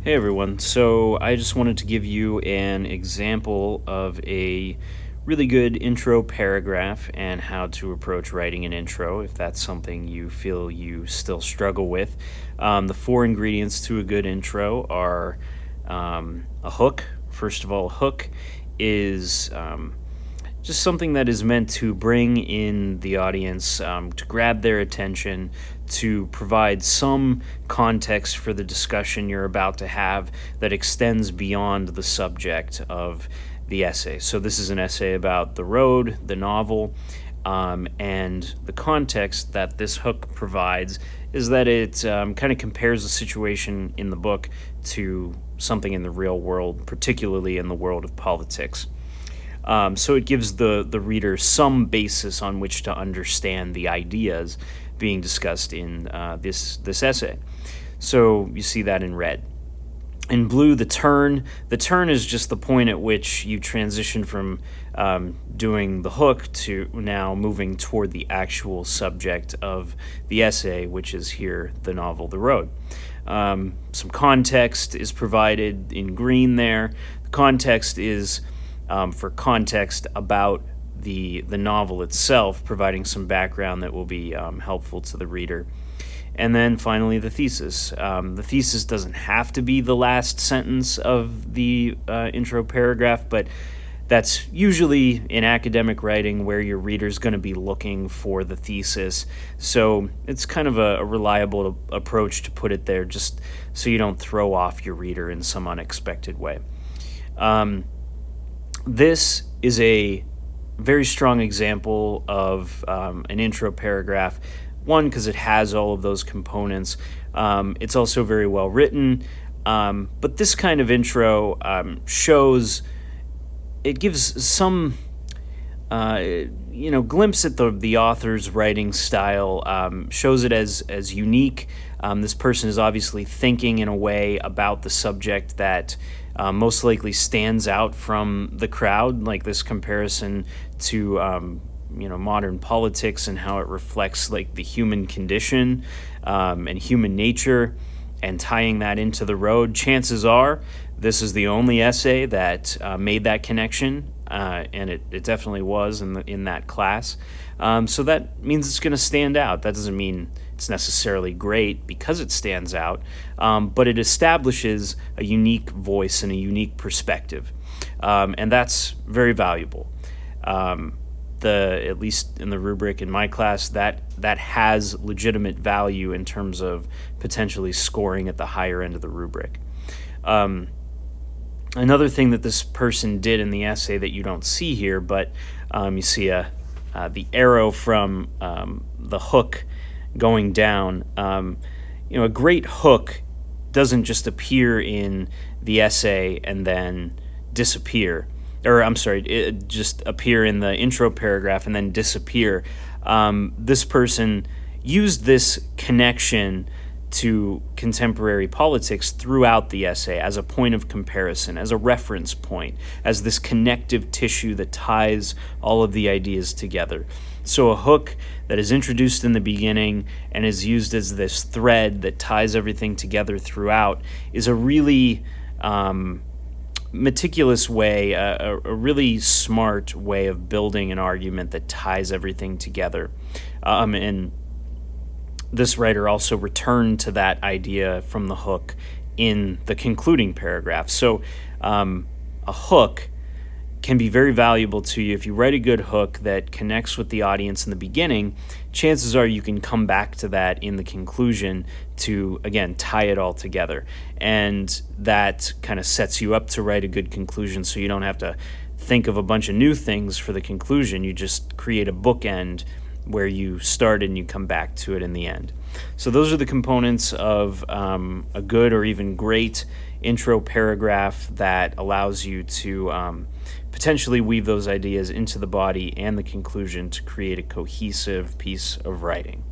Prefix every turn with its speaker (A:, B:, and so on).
A: Hey everyone, so I just wanted to give you an example of a really good intro paragraph and how to approach writing an intro if that's something you feel you still struggle with. The four ingredients to a good intro are a hook. First of all, a hook is just something that is meant to bring in the audience, to grab their attention, to provide some context for the discussion you're about to have that extends beyond the subject of the essay. So, this is an essay about the road, the novel, and the context that this hook provides is that it kind of compares the situation in the book to something in the real world, particularly in the world of politics. So it gives the reader some basis on which to understand the ideas being discussed in this essay. So you see that in red. In blue, the turn. The turn is just the point at which you transition from doing the hook to now moving toward the actual subject of the essay, which is here the novel, The Road. Some context is provided in green there. The context is for context about the novel itself, providing some background that will be helpful to the reader. And then finally, the thesis. The thesis doesn't have to be the last sentence of the intro paragraph, but that's usually in academic writing where your reader's going to be looking for the thesis. So it's kind of a reliable approach to put it there, just so you don't throw off your reader in some unexpected way. This is a very strong example of an intro paragraph. One, because it has all of those components. It's also very well written. But this kind of intro shows, it gives some, glimpse at the author's writing style, shows it as unique. This person is obviously thinking in a way about the subject that most likely stands out from the crowd, like this comparison to modern politics and how it reflects like the human condition and human nature, and tying that into The Road. Chances are this is the only essay that made that connection, and it definitely was in that class. So that means it's going to stand out. That doesn't mean it's necessarily great because it stands out, but it establishes a unique voice and a unique perspective, and that's very valuable. At least in the rubric in my class, that has legitimate value in terms of potentially scoring at the higher end of the rubric. Another thing that this person did in the essay that you don't see here, but you see the arrow from the hook going down. A great hook doesn't just appear in the essay and then disappear. Or I'm sorry, it just appear in the intro paragraph and then disappear. This person used this connection to contemporary politics throughout the essay as a point of comparison, as a reference point, as this connective tissue that ties all of the ideas together. So a hook that is introduced in the beginning and is used as this thread that ties everything together throughout is a really meticulous way, a really smart way of building an argument that ties everything together. And this writer also returned to that idea from the hook in the concluding paragraph. So a hook can be very valuable to you. If you write a good hook that connects with the audience in the beginning, chances are you can come back to that in the conclusion to, again, tie it all together. And that kind of sets you up to write a good conclusion, so you don't have to think of a bunch of new things for the conclusion. You just create a bookend where you start and you come back to it in the end. So those are the components of a good or even great intro paragraph that allows you to potentially weave those ideas into the body and the conclusion to create a cohesive piece of writing.